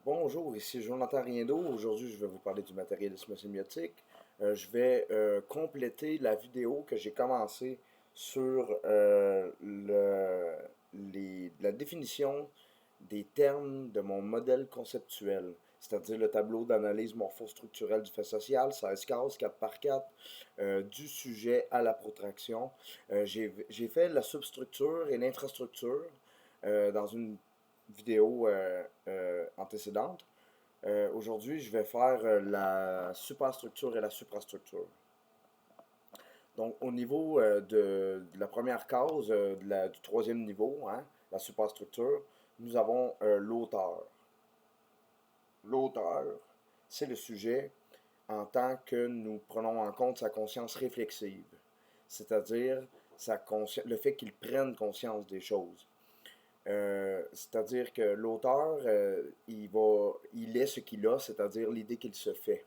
Bonjour, ici Jonathan Riendo. Aujourd'hui, je vais vous parler du matérialisme sémiotique. Je vais compléter la vidéo que j'ai commencée sur la définition des termes de mon modèle conceptuel, c'est-à-dire le tableau d'analyse morphostructurelle du fait social, 16 cases, 4 par 4, du sujet à la protraction. J'ai fait la substructure et l'infrastructure dans une vidéo antécédente. Aujourd'hui, je vais faire la superstructure et la suprastructure. Donc, au niveau de la première case, du troisième niveau, hein, la superstructure, nous avons l'auteur. L'auteur, c'est le sujet en tant que nous prenons en compte sa conscience réflexive, c'est-à-dire le fait qu'il prenne conscience des choses. C'est-à-dire que l'auteur, il est ce qu'il a, c'est-à-dire l'idée qu'il se fait.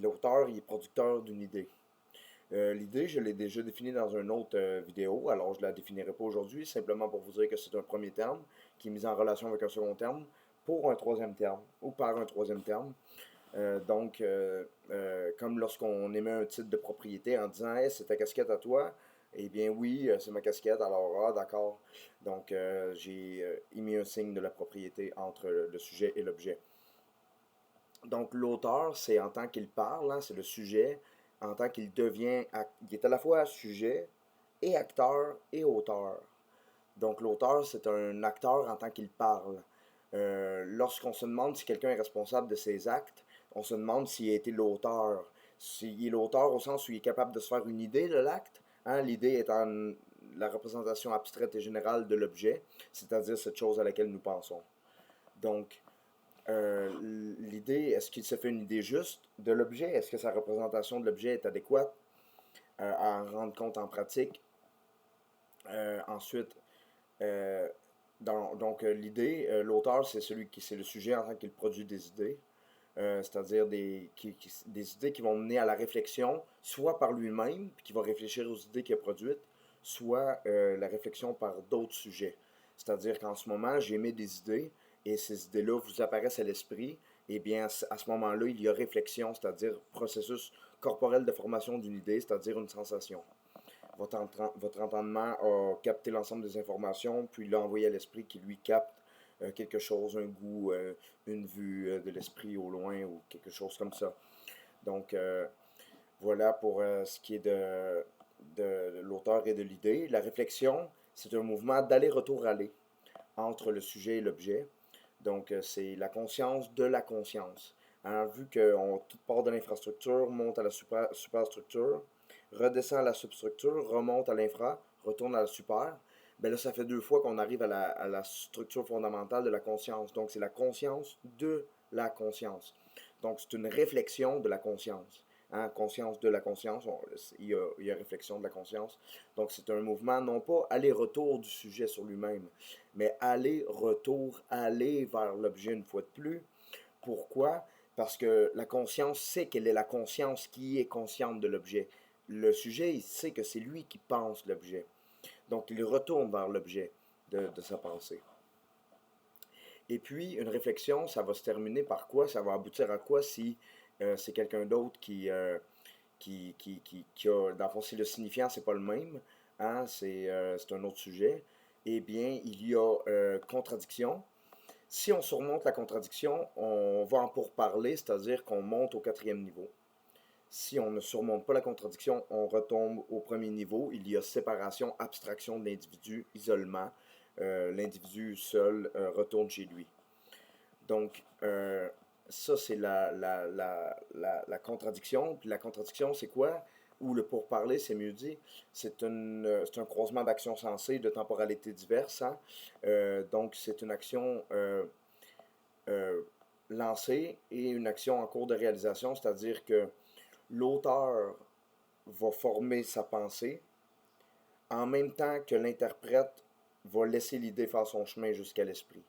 L'auteur, il est producteur d'une idée. L'idée, je l'ai déjà définie dans une autre vidéo, alors je ne la définirai pas aujourd'hui, simplement pour vous dire que c'est un premier terme qui est mis en relation avec un second terme pour un troisième terme ou par un troisième terme. Comme lorsqu'on émet un titre de propriété en disant hey, c'est ta casquette à toi, eh bien oui, c'est ma casquette, alors d'accord. Donc j'ai émis un signe de la propriété entre le sujet et l'objet. Donc l'auteur, c'est en tant qu'il parle, hein, c'est le sujet, en tant qu'il devient, il est à la fois sujet et acteur et auteur. Donc l'auteur, c'est un acteur en tant qu'il parle. Lorsqu'on se demande si quelqu'un est responsable de ses actes, on se demande s'il a été l'auteur. S'il est l'auteur au sens où il est capable de se faire une idée de l'acte, hein, l'idée étant la représentation abstraite et générale de l'objet, c'est-à-dire cette chose à laquelle nous pensons. Donc, l'idée, est-ce qu'il se fait une idée juste de l'objet? Est-ce que sa représentation de l'objet est adéquate à en rendre compte en pratique? Ensuite, euh, l'idée, l'auteur, c'est le sujet en tant qu'il produit des idées, c'est-à-dire des idées qui vont mener à la réflexion, soit par lui-même, puis qui va réfléchir aux idées qu'il a produites, soit la réflexion par d'autres sujets. C'est-à-dire qu'en ce moment, j'émets des idées, et ces idées-là vous apparaissent à l'esprit, et bien à ce moment-là, il y a réflexion, c'est-à-dire processus corporel de formation d'une idée, c'est-à-dire une sensation. Votre entendement a capté l'ensemble des informations, puis l'a envoyé à l'esprit qui lui capte quelque chose, un goût, une vue de l'esprit au loin ou quelque chose comme ça. Donc voilà pour ce qui est de l'auteur et de l'idée. La réflexion, c'est un mouvement d'aller-retour-aller entre le sujet et l'objet. Donc c'est la conscience de la conscience. Hein, vu que toute part de l'infrastructure monte à la superstructure, redescend à la substructure, remonte à l'infra, retourne à la super, ben là, ça fait deux fois qu'on arrive à la structure fondamentale de la conscience. Donc, c'est la conscience de la conscience. Donc, c'est une réflexion de la conscience. Hein, conscience de la conscience, il y a réflexion de la conscience. Donc, c'est un mouvement, non pas aller-retour du sujet sur lui-même, mais aller-retour, aller vers l'objet une fois de plus. Pourquoi? Parce que la conscience sait qu'elle est la conscience qui est consciente de l'objet. Le sujet, il sait que c'est lui qui pense l'objet. Donc, il retourne vers l'objet de sa pensée. Et puis, une réflexion, ça va se terminer par quoi? Ça va aboutir à quoi si c'est quelqu'un d'autre qui a... Dans le fond, si le signifiant, c'est pas le même, hein, c'est un autre sujet, eh bien, il y a contradiction. Si on surmonte la contradiction, on va en pourparler, c'est-à-dire qu'on monte au quatrième niveau. Si on ne surmonte pas la contradiction, on retombe au premier niveau. Il y a séparation, abstraction de l'individu, isolement. L'individu seul retourne chez lui. Donc, ça, c'est la contradiction. Puis la contradiction, c'est quoi? Ou le pourparler, c'est mieux dit. C'est un croisement d'actions sensées de temporalités diverses. Hein? Donc, c'est une action euh, lancée et une action en cours de réalisation, c'est-à-dire que l'auteur va former sa pensée en même temps que l'interprète va laisser l'idée faire son chemin jusqu'à l'esprit.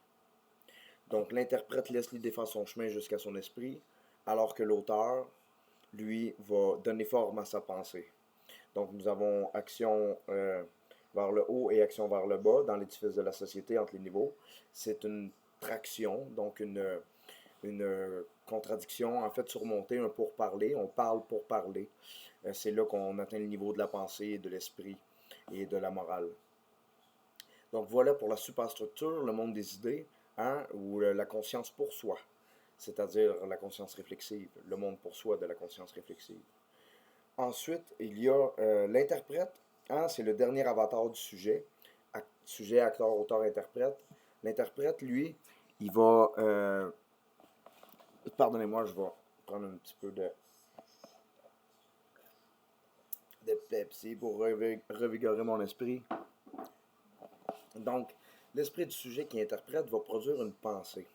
Donc l'interprète laisse l'idée faire son chemin jusqu'à son esprit, alors que l'auteur, lui, va donner forme à sa pensée. Donc nous avons action vers le haut et action vers le bas dans l'édifice de la société entre les niveaux. C'est une traction, donc une contradiction, en fait surmonter un pourparler, on parle pour parler. C'est là qu'on atteint le niveau de la pensée et de l'esprit et de la morale. Donc voilà pour la superstructure, le monde des idées, hein, ou la conscience pour soi, c'est-à-dire la conscience réflexive, le monde pour soi de la conscience réflexive. Ensuite, il y a l'interprète, hein, c'est le dernier avatar du sujet, sujet, acteur, auteur, interprète. L'interprète, lui, il va... pardonnez-moi, je vais prendre un petit peu de Pepsi pour revigorer mon esprit. Donc, l'esprit du sujet qui interprète va produire une pensée.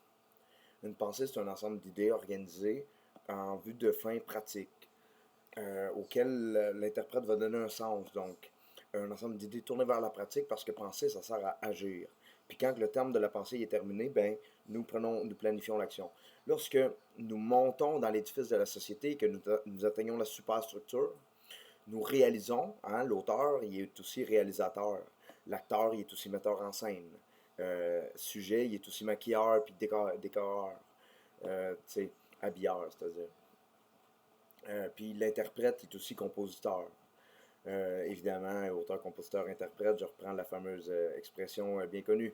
Une pensée, c'est un ensemble d'idées organisées en vue de fins pratiques, auxquelles l'interprète va donner un sens. Donc, un ensemble d'idées tournées vers la pratique parce que penser, ça sert à agir. Puis quand le terme de la pensée est terminé, ben, nous planifions l'action. Lorsque nous montons dans l'édifice de la société et que nous atteignons la superstructure, nous réalisons, hein, l'auteur, il est aussi réalisateur. L'acteur, il est aussi metteur en scène. Sujet, il est aussi maquilleur puis décoreur. Tu sais, habilleur, c'est-à-dire. Puis l'interprète est aussi compositeur. Évidemment, auteur, compositeur, interprète, je reprends la fameuse expression bien connue.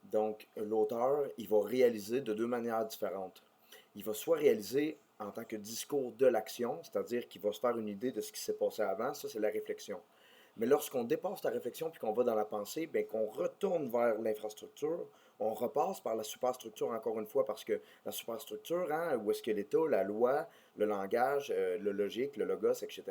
Donc, l'auteur, il va réaliser de deux manières différentes. Il va soit réaliser en tant que discours de l'action, c'est-à-dire qu'il va se faire une idée de ce qui s'est passé avant, ça c'est la réflexion. Mais lorsqu'on dépasse la réflexion puis qu'on va dans la pensée, bien qu'on retourne vers l'infrastructure, on repasse par la superstructure encore une fois parce que la superstructure, hein, où est-ce que l'État, la loi, le langage, le logique, le logos, etc.,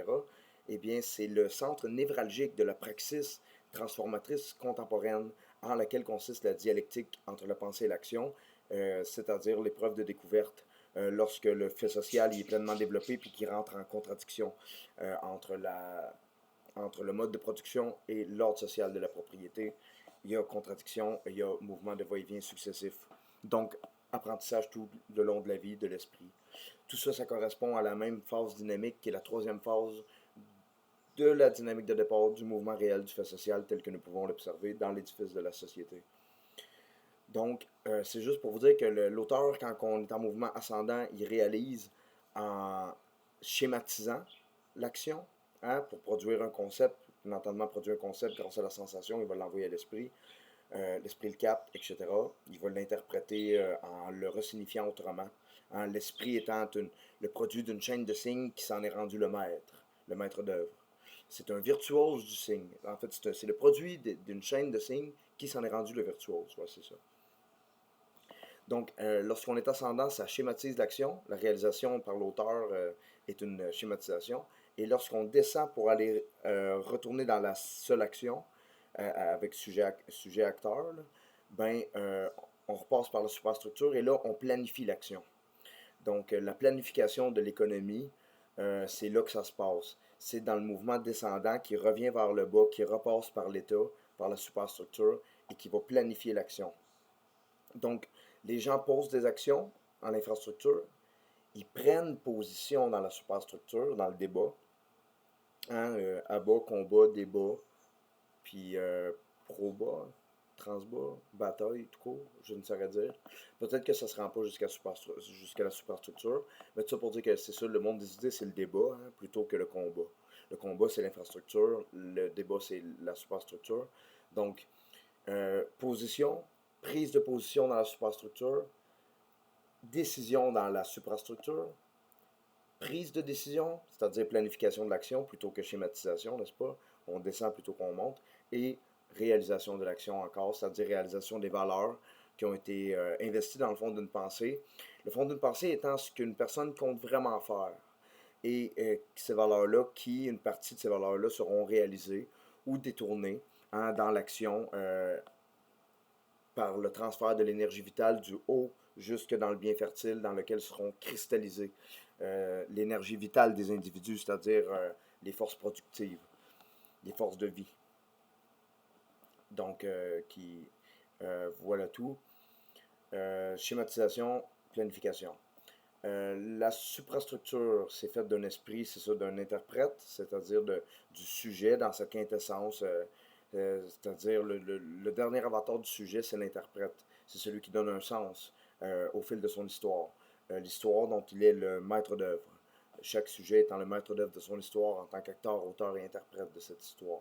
eh bien c'est le centre névralgique de la praxis transformatrice contemporaine en laquelle consiste la dialectique entre la pensée et l'action, c'est-à-dire l'épreuve de découverte lorsque le fait social est pleinement développé puis qu'il rentre en contradiction entre le mode de production et l'ordre social de la propriété. Il y a contradiction, il y a mouvement de va-et-vient successif. Donc, apprentissage tout le long de la vie, de l'esprit. Tout ça, ça correspond à la même phase dynamique qui est la troisième phase de la dynamique de départ du mouvement réel du fait social tel que nous pouvons l'observer dans l'édifice de la société. Donc, c'est juste pour vous dire que l'auteur, quand on est en mouvement ascendant, il réalise en schématisant l'action, hein, pour produire un concept, l'entendement produit un concept grâce à la sensation, il va l'envoyer à l'esprit, l'esprit le capte, etc. Il va l'interpréter en le resignifiant autrement, hein, l'esprit étant le produit d'une chaîne de signes qui s'en est rendu le maître d'œuvre. C'est un virtuose du signe. En fait, c'est le produit d'une chaîne de signes qui s'en est rendu le virtuose. Ouais, c'est ça. Donc, lorsqu'on est ascendant, ça schématise l'action. La réalisation par l'auteur est une schématisation. Et lorsqu'on descend pour aller retourner dans la seule action, avec sujet-acteur, ben, on repasse par la superstructure et là, on planifie l'action. Donc, la planification de l'économie, c'est là que ça se passe. C'est dans le mouvement descendant qui revient vers le bas, qui repasse par l'État, par la superstructure et qui va planifier l'action. Donc, les gens posent des actions en infrastructure, ils prennent position dans la superstructure, dans le débat, hein, abat, combat, débat, puis pro-bas, trans-bas, bataille, tout court, je ne saurais dire. Peut-être que ça ne se rend pas jusqu'à la superstructure, mais tout ça pour dire que c'est ça, le monde des idées, c'est le débat, hein, plutôt que le combat. Le combat, c'est l'infrastructure, le débat, c'est la superstructure. Donc, position, prise de position dans la superstructure, décision dans la suprastructure, prise de décision, c'est-à-dire planification de l'action plutôt que schématisation, n'est-ce pas? On descend plutôt qu'on monte, et réalisation de l'action encore, c'est-à-dire réalisation des valeurs qui ont été investies dans le fond d'une pensée. Le fond d'une pensée étant ce qu'une personne compte vraiment faire. Et ces valeurs-là, une partie de ces valeurs-là seront réalisées ou détournées, hein, dans l'action par le transfert de l'énergie vitale du haut jusque dans le bien fertile dans lequel seront cristallisées l'énergie vitale des individus, c'est-à-dire les forces productives, les forces de vie. Donc, voilà tout. Schématisation, planification. La suprastructure, c'est fait d'un esprit, c'est ça, d'un interprète, c'est-à-dire du sujet dans sa quintessence, c'est-à-dire le dernier avatar du sujet, c'est l'interprète. c'est celui qui donne un sens au fil de son histoire. L'histoire dont il est le maître d'œuvre. Chaque sujet étant le maître d'œuvre de son histoire en tant qu'acteur, auteur et interprète de cette histoire.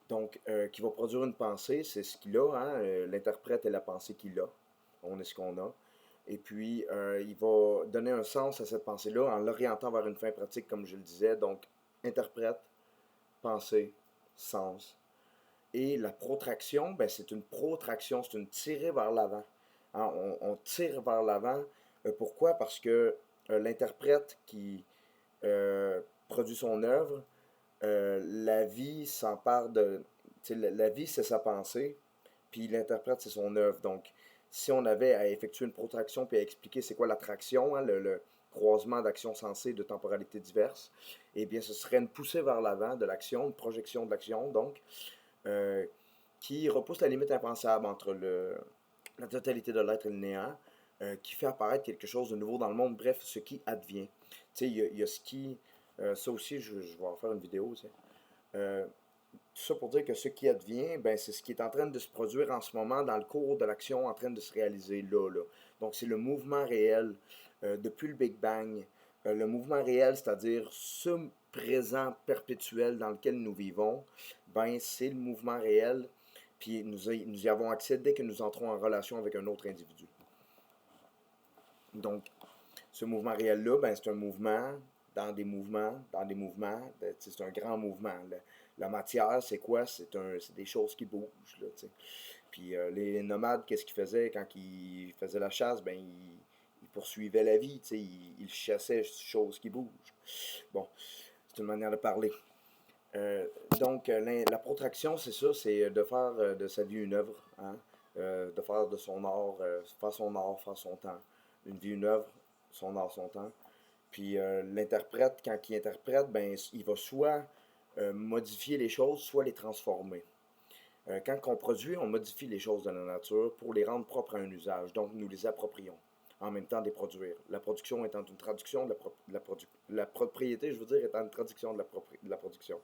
Donc, qui va produire une pensée, c'est ce qu'il a, hein? L'interprète est la pensée qu'il a. On est ce qu'on a. Et puis, il va donner un sens à cette pensée-là en l'orientant vers une fin pratique, comme je le disais. Donc, interprète, pensée, sens. Et la protraction, ben, c'est une protraction, c'est une tirée vers l'avant. Hein, on tire vers l'avant. Pourquoi? Parce que l'interprète qui produit son œuvre, la vie s'empare de. La vie, c'est sa pensée, puis l'interprète, c'est son œuvre. Donc, si on avait à effectuer une protraction puis à expliquer c'est quoi l'attraction, hein, le croisement d'actions sensées de temporalités diverses, eh bien, ce serait une poussée vers l'avant de l'action, une projection de l'action, donc, euh, qui repousse la limite impensable entre la totalité de l'être et le néant, qui fait apparaître quelque chose de nouveau dans le monde, bref, ce qui advient. Tu sais, il y a ce qui. Ça aussi, je vais en faire une vidéo, tu sais. Tout ça pour dire que ce qui advient, ben, c'est ce qui est en train de se produire en ce moment dans le cours de l'action en train de se réaliser là, là. Donc, c'est le mouvement réel depuis le Big Bang. Le mouvement réel, c'est-à-dire ce présent perpétuel dans lequel nous vivons, ben, c'est le mouvement réel. Puis nous y avons accès dès que nous entrons en relation avec un autre individu. Donc, ce mouvement réel-là, ben, c'est un mouvement dans des mouvements, dans des mouvements. C'est un grand mouvement. La matière, c'est quoi? C'est des choses qui bougent. Là, puis les nomades, qu'est-ce qu'ils faisaient quand ils faisaient la chasse? Ben, ils poursuivaient la vie. Ils chassaient choses qui bougent. Bon, c'est une manière de parler. Euh, donc, la protraction, c'est ça, c'est de faire de sa vie une œuvre, hein? De faire de son art, faire son temps. Une vie, une œuvre, son art, son temps. Puis l'interprète, quand il interprète, ben, il va soit modifier les choses, soit les transformer. Quand on produit, on modifie les choses de la nature pour les rendre propres à un usage. Donc, nous les approprions en même temps de les produire. La production étant une traduction la propriété, je veux dire, étant une traduction de la production.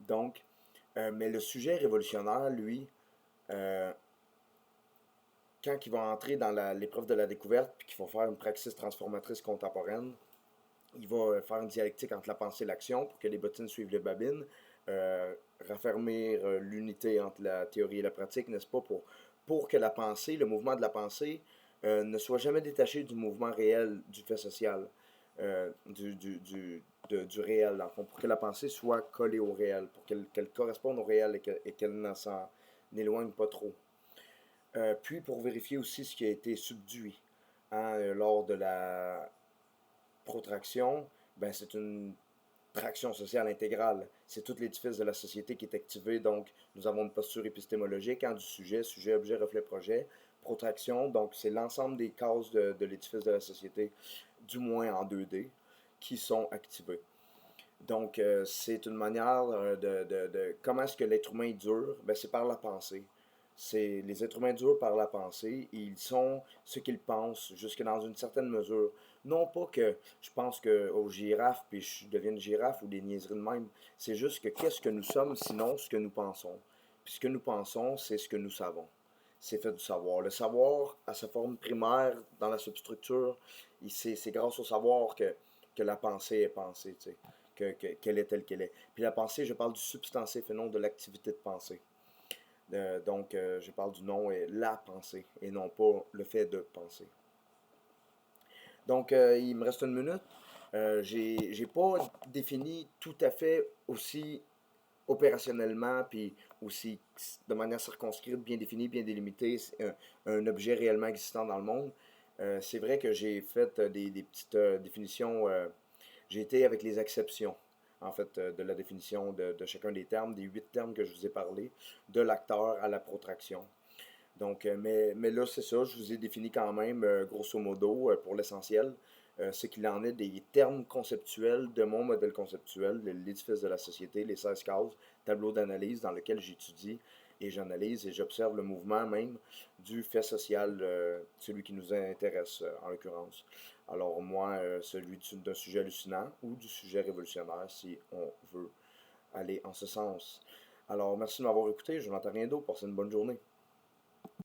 Donc, mais le sujet révolutionnaire, lui, euh, quand il va entrer dans l'épreuve de la découverte, puis qu'il va faire une praxis transformatrice contemporaine, il va faire une dialectique entre la pensée et l'action pour que les bottines suivent les babines, raffermir l'unité entre la théorie et la pratique, n'est-ce pas, pour que la pensée, le mouvement de la pensée, ne soit jamais détaché du mouvement réel, du fait social, du réel, dans le fond, pour que la pensée soit collée au réel, pour qu'elle corresponde au réel et qu'elle ne s'en éloigne pas trop. Puis pour vérifier aussi ce qui a été subduit, hein, lors de la protraction, ben c'est une traction sociale intégrale. C'est tout l'édifice de la société qui est activé. Donc, nous avons une posture épistémologique hein, du sujet, objet, reflet, projet. Protraction, donc c'est l'ensemble des cases de l'édifice de la société, du moins en 2D, qui sont activées. Donc, c'est une manière comment est-ce que l'être humain dure? Ben, c'est par la pensée. Les êtres humains durent par la pensée et ils sont ce qu'ils pensent, jusque dans une certaine mesure. Non pas que je pense aux girafes puis je deviens une girafe ou des niaiseries de même. C'est juste que qu'est-ce que nous sommes sinon ce que nous pensons. Puis ce que nous pensons, c'est ce que nous savons. C'est fait du savoir. Le savoir, à sa forme primaire dans la substructure, c'est grâce au savoir que la pensée est pensée, tu sais, qu'elle est telle qu'elle est. Puis la pensée, je parle du substantif et non de l'activité de pensée. Donc, je parle du nom et la pensée, et non pas le fait de penser. Donc, il me reste une minute. J'ai pas défini tout à fait aussi opérationnellement, puis aussi de manière circonscrite, bien définie, bien délimitée, un objet réellement existant dans le monde. C'est vrai que j'ai fait des petites définitions. J'ai été avec les exceptions, en fait, de la définition de chacun des termes, des 8 termes que je vous ai parlé, de l'acteur à la protraction. Donc, mais là, c'est ça, je vous ai défini quand même, grosso modo, pour l'essentiel, ce qu'il en est des termes conceptuels de mon modèle conceptuel, l'édifice de la société, les 16 cases, tableau d'analyse dans lequel j'étudie et j'analyse et j'observe le mouvement même du fait social, celui qui nous intéresse en l'occurrence. Alors moi, celui d'un sujet hallucinant ou du sujet révolutionnaire si on veut aller en ce sens. Alors merci de m'avoir écouté, je n'entends rien d'autre, passez une bonne journée.